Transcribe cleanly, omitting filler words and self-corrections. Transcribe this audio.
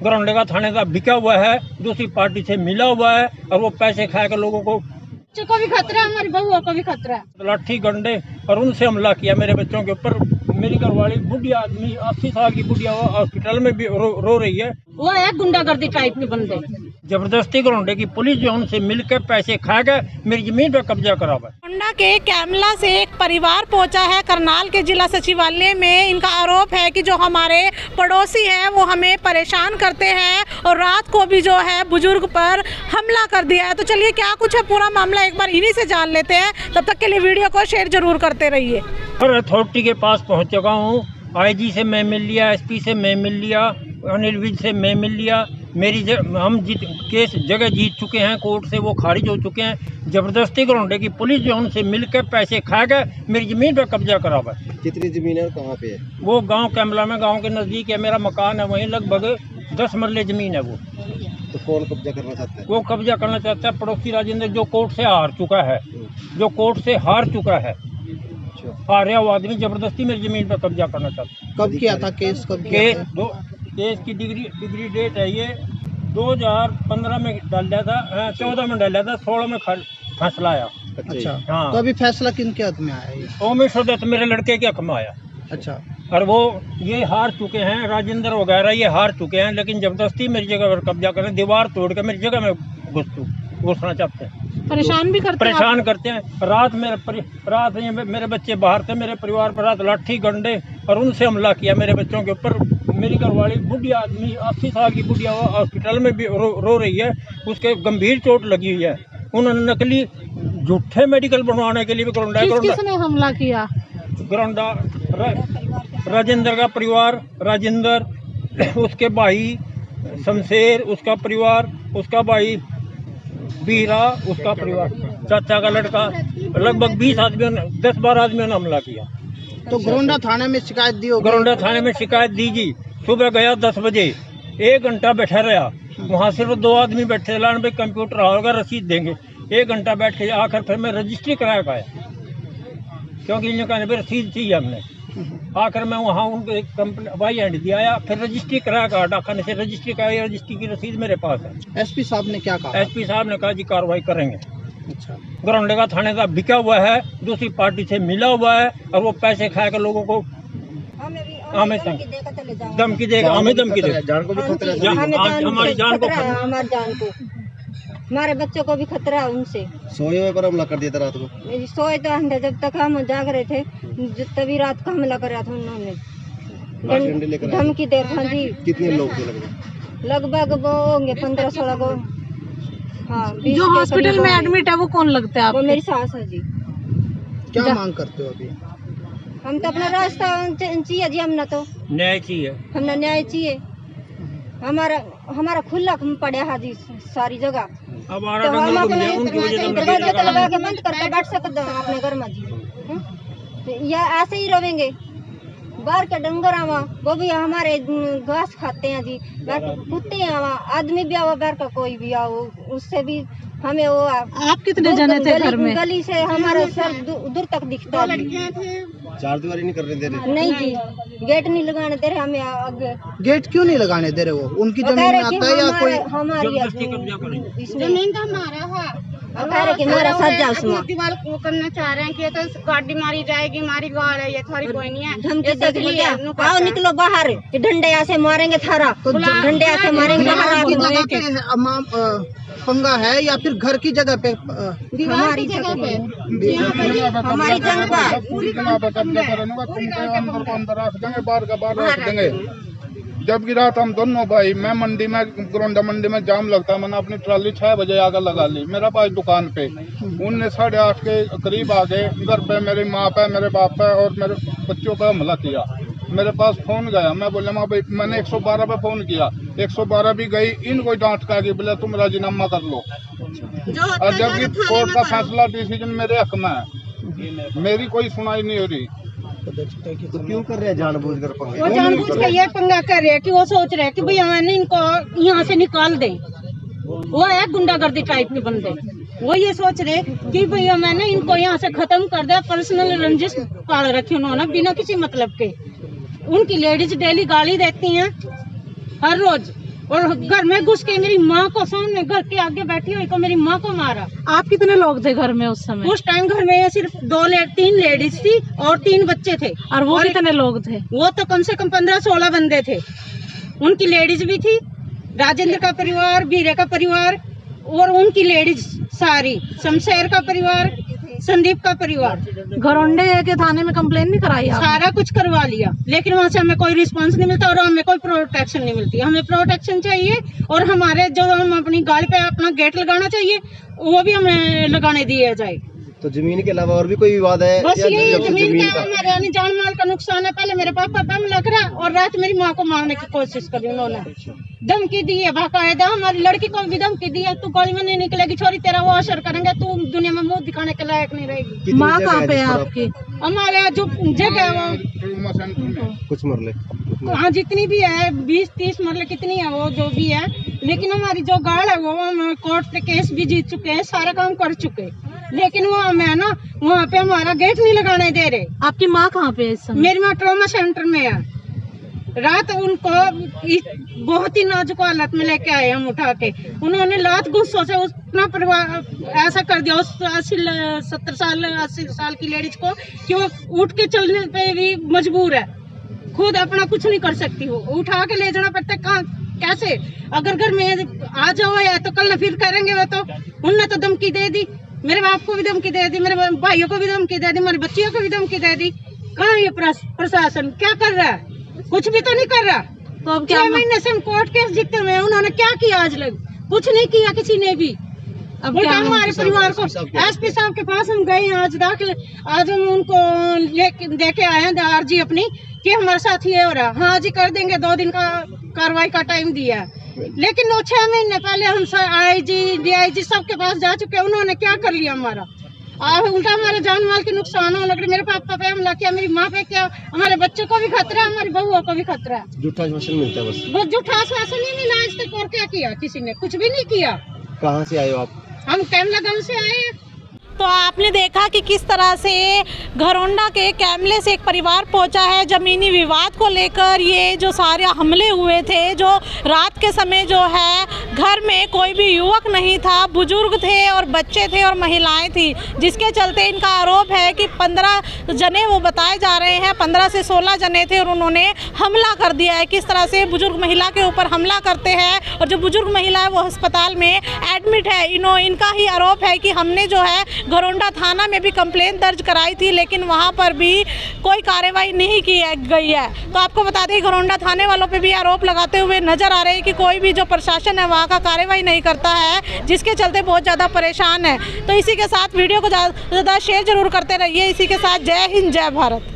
गरौंडे का थाने का बिका हुआ है, दूसरी पार्टी से मिला हुआ है और वो पैसे खाकर लोगों को को भी खतरा है, हमारी बहुओं को भी खतरा है। लाठी डंडे और उनसे हमला किया मेरे बच्चों के ऊपर। मेरी घरवाली बुढ़िया आदमी 80 साल की बुढ़िया हॉस्पिटल में भी रो रही है। वो है गुंडागर्दी टाइप के बंदे। जबरदस्ती गरौंडे की पुलिस जो उनसे मिलकर पैसे खा गए, मेरी जमीन पर कब्जा करा हुआ है। गोंडा के कैमला से एक परिवार पहुंचा है करनाल के जिला सचिवालय में। इनका आरोप है कि जो हमारे पड़ोसी हैं वो हमें परेशान करते हैं और रात को भी जो है बुजुर्ग पर हमला कर दिया है। तो चलिए क्या कुछ है पूरा मामला एक बार इन्हीं से जान लेते हैं। तब तक के लिए वीडियो को शेयर जरूर करते रहिए। हर अथॉरिटी के पास पहुंच चुका हूँ। IG से मैं मिल लिया, SP से मैं मिल लिया, अनिल विज से मैं मिल लिया। हम केस जगह जीत चुके हैं, कोर्ट से वो खारिज हो चुके हैं। जबरदस्ती गरौंडे की पुलिस जो उनसे मिलकर पैसे खा गए, मेरी ज़मीन पर कब्जा करा हुआ है। कितनी ज़मीन है और कहाँ पे है? वो गांव कैमला में, गांव के नज़दीक है मेरा मकान है, वहीं लगभग 10 मरले ज़मीन है वो। तो कौन कब्जा करना चाहता है? वो कब्जा करना चाहता है पड़ोसी राजेंद्र, जो कोर्ट से हार चुका है, हारा हुआ आदमी जबरदस्ती मेरी ज़मीन पर कब्जा करना चाहता है। कब किया था केस? केस की डिग्री डेट है ये 2015 में डाल दिया था, 14 में डाल दिया था, 16 में फैसला आया। अच्छा हाँ। तो अभी फैसला किनके हक में आया है? ओमेश तो मेरे लड़के के हक में आया। अच्छा। और वो ये हार चुके हैं, राजेंद्र वगैरह ये हार चुके हैं, लेकिन जबरदस्ती मेरी जगह पर कब्जा करें, दीवार तोड़ के मेरी जगह में घुसना चाहते हैं, परेशान करते हैं। रात मेरे बच्चे बाहर थे, मेरे परिवार पर रात लाठी डंडे और उनसे हमला किया मेरे बच्चों के ऊपर। मेरी घरवाली बुढ़िया आदमी 80 साल की बुढ़िया हॉस्पिटल में भी रो रही है, उसके गंभीर चोट लगी हुई है। उन्होंने नकली झूठे मेडिकल बनवाने के लिए भी किसने हमला किया? गरौंडा राजेंद्र का परिवार, राजेंद्र, उसके भाई शमशेर, उसका परिवार, उसका भाई बीरा, उसका परिवार, चाचा का लड़का, लगभग 20 आदमियों ने, 10-12 आदमियों ने हमला किया। तो गरौंडा थाने में शिकायत दी होगी? गरौंडा थाने में शिकायत दी जी। सुबह गया 10 बजे, 1 घंटा बैठा रहा वहाँ, सिर्फ 2 आदमी बैठे, लान भाई कंप्यूटर होगा रसीद देंगे। 1 घंटा बैठे, आखिर फिर मैं रजिस्ट्री कराया पाया, क्योंकि इन्हें कहने पर रसीद चाहिए हमने। आखिर मैं वहाँ उनको कंप्लेंट हैंड दिया आया, फिर रजिस्ट्री कराया, कहा डाकखाने से रजिस्ट्री कराई, रजिस्ट्री की रसीद मेरे पास है। SP साहब ने क्या कहा? SP साहब ने कहा जी कार्रवाई करेंगे। अच्छा। गरौंडे का थाने का बिका हुआ है, दूसरी पार्टी से मिला हुआ है और वो पैसे खाकर लोगों को हमें धमकी देगा, हमें धमकी देगा। जान को भी खतरा है? हमारी जान को, हमारे बच्चों को भी खतरा है उनसे। सोए हुए पर हमला कर दिया था रात को? सोए तो हम जब तक हम जाग रहे थे तभी रात को हमला कर रहा था उन्होंने, धमकी दे रहा जी। कितने लोग थे लगभग वो होंगे 15-16 को। हाँ, जो हॉस्पिटल में एडमिट है वो कौन लगता है? वो मेरी सास है जी। क्या मांग करते हो अभी? हम तो अपना रास्ता चाहिए जी, हमने तो न्याय चाहिए, हमने न्याय चाहिए। हमारा खुला पड़ा है जी सारी जगह, तो हम अपने दरवाजे तो लगा के बंद करके बैठ सकते हैं अपने घर में जी। या ऐसे ही रोवेंगे। बाहर के डंगर आवा वो भी हमारे घास खाते हैं जी, कुत्ते आवा, आदमी भी आवा, बाहर का कोई भी आओ, उससे भी हमें वो। आप कितने जने थे घर में? गली से हमारा सर दूर तक दिखता है। चार दीवारी नहीं करने दे रहे? नहीं जी, गेट नहीं लगाने दे रहे हमें आगे। गेट क्यों नहीं लगाने दे रहे? वो उनकी जमीन में आता है या कोई? हमारी जमीन तो हमारा है, मेरा सज्जा उसमें दीवार वो करना चाह रहे हैं कि ये तो गाड़ी मारी जाएगी, मारी गाड़ है, ये थोड़ी कोई नहीं है। धमकी देख लिया, आओ निकलो बाहर, कि डंडे ऐसे मारेंगे थारा, तो डंडे ऐसे मारेंगे बाहर। पंगा है या फिर घर की जगह पे? हमारी जगह पे, हमारी जगह पे। जबकि रात हम दोनों भाई, मैं मंडी में, गरौंडा मंडी में जाम लगता है, मैंने अपनी ट्राली 6 बजे आकर लगा ली मेरा भाई दुकान पे। उनने 8:30 के करीब आके घर पे मेरी माँ पे, मेरे बाप पे और मेरे बच्चों पे हमला किया। मेरे पास फोन गया, मैं बोला माँ भाई, मैंने 112 पे फोन किया, 112 भी गई, इनको डांट का कि बोले तुम राजीनामा कर लो। और जबकि कोर्ट का फैसला डिसीजन मेरे हक में है, मेरी कोई सुनाई नहीं हो रही। तो क्यों कर रहे हैं जानबूझकर पंगा? वो जानबूझ के ये पंगा कर रहे हैं कि वो सोच रहे हैं कि भैया मैंने इनको यहाँ से निकाल दे। वो है गुंडागर्दी टाइप के बंदे, वो ये सोच रहे कि भैया मैंने इनको यहाँ से खत्म कर दिया। पर्सनल रंजिश पाल रखी उन्होंने बिना किसी मतलब के। उनकी लेडीज डेली गाली देती हैं हर रोज, और घर में घुस के मेरी माँ को सामने घर के आगे बैठी हुई को मेरी माँ को मारा। आप कितने लोग थे घर में उस समय? उस टाइम घर में सिर्फ 3 लेडीज थी और 3 बच्चे थे। और वो कितने लोग थे? वो तो कम से कम 15-16 बंदे थे। उनकी लेडीज भी थी, राजेंद्र का परिवार, बीरे का परिवार और उनकी लेडीज सारी, शमशेर का परिवार, संदीप का परिवार। घरोंडे के थाने में कंप्लेन नहीं कराई आप? सारा कुछ करवा लिया, लेकिन वहाँ से हमें कोई रिस्पांस नहीं मिलता और हमें कोई प्रोटेक्शन नहीं मिलती। हमें प्रोटेक्शन चाहिए और हमारे जो हम अपनी गाड़ी पे अपना गेट लगाना चाहिए वो भी हमें लगाने दिया जाए। तो जमीन के अलावा और भी कोई विवाद है? बस यही जमीन का का मेरे जान माल का नुकसान है। पहले मेरे पापा पे हमला करा और रात मेरी माँ को मारने की कोशिश करी उन्होंने, धमकी दी है बाकायदा। हमारी लड़की को भी धमकी दी है, तू गली में नहीं निकलेगी छोरी, तेरा वो असर करेंगे, तू दुनिया में मुंह दिखाने के लायक नहीं रहेगी। माँ कहाँ पे है आपकी? हमारे जो जगह है वो ट्रॉमा सेंटर में कुछ मरले? हाँ जितनी भी है 20-30 मरले कितनी है वो जो भी है, लेकिन हमारी जो गाड़ है वो हम कोर्ट से केस भी जीत चुके हैं, सारा काम कर चुके, लेकिन वो हमें ना वहाँ पे हमारा गेट नहीं लगाने दे रहे। आपकी माँ कहाँ पे है इस समय? मेरी माँ ट्रॉमा सेंटर में है। रात उनको बहुत ही नाजुक हालत में लेके आए हम उठा के, उन्होंने लात गुस्सों से उतना परिवार ऐसा कर दिया उस 80 साल की लेडीज को कि वो उठ के चलने पे भी मजबूर है, खुद अपना कुछ नहीं कर सकती, वो उठा के ले जाना पड़ता है। कहाँ कैसे? अगर घर में आ जाओ या तो कल फिर करेंगे। वो तो उनने तो धमकी दे दी, मेरे बाप को भी धमकी दे दी, मेरे भाइयों को भी धमकी दे दी, मेरे बच्चियों को भी धमकी दे दी। कहाँ ये प्रशासन क्या कर रहा है? कुछ भी तो नहीं कर रहा। तो अब क्या 6 महीने से हम कोर्ट केस जीते हुए हैं, उन्होंने क्या किया आज लग? कुछ नहीं किया किसी ने भी। अब क्या हमारे परिवार को एसपी साहब के पास हम गए आज दाखिल, आज हम उनको देके आए हैं आरजी अपनी कि हमारे साथ ये हो रहा। हाँ जी कर देंगे, 2 दिन का कार्रवाई का टाइम दिया है, लेकिन वो 6 महीने पहले हम आईजी डीआईजी सबके पास जा चुके हैं। उन्होंने क्या कर लिया हमारा? उल्टा हमारे जान माल के नुकसान हो लग रही। मेरे पापा पे हमला किया, मेरी माँ पे क्या, हमारे बच्चों को भी खतरा है, हमारी बहुओं को भी खतरा है। झूठा आश्वासन मिलता है बस? वो झूठा आश्वासन ही मिला आज तक, और क्या किया? किसी ने कुछ भी नहीं किया। कहाँ से आए हो आप? हम कैमला गांव से आए हैं। तो आपने देखा कि किस तरह से घरौंडा के कैमले से एक परिवार पहुंचा है जमीनी विवाद को लेकर। ये जो सारे हमले हुए थे, जो रात के समय जो है घर में कोई भी युवक नहीं था, बुजुर्ग थे और बच्चे थे और महिलाएं थी, जिसके चलते इनका आरोप है कि 15 जने वो बताए जा रहे हैं, 15 से 16 जने थे और उन्होंने हमला कर दिया है। किस तरह से बुजुर्ग महिला के ऊपर हमला करते हैं और जो बुजुर्ग महिला है वो अस्पताल में एडमिट है। इनका ही आरोप है कि हमने जो है घरौंडा थाना में भी कंप्लेंट दर्ज कराई थी, लेकिन वहां पर भी कोई कार्रवाई नहीं की गई है। तो आपको बता दें घरौंडा थाने वालों पे भी आरोप लगाते हुए नजर आ रहे हैं कि कोई भी जो प्रशासन है वहां का कार्रवाई नहीं करता है, जिसके चलते बहुत ज़्यादा परेशान है। तो इसी के साथ वीडियो को ज़्यादा शेयर जरूर करते रहिए। इसी के साथ जय हिंद, जय भारत।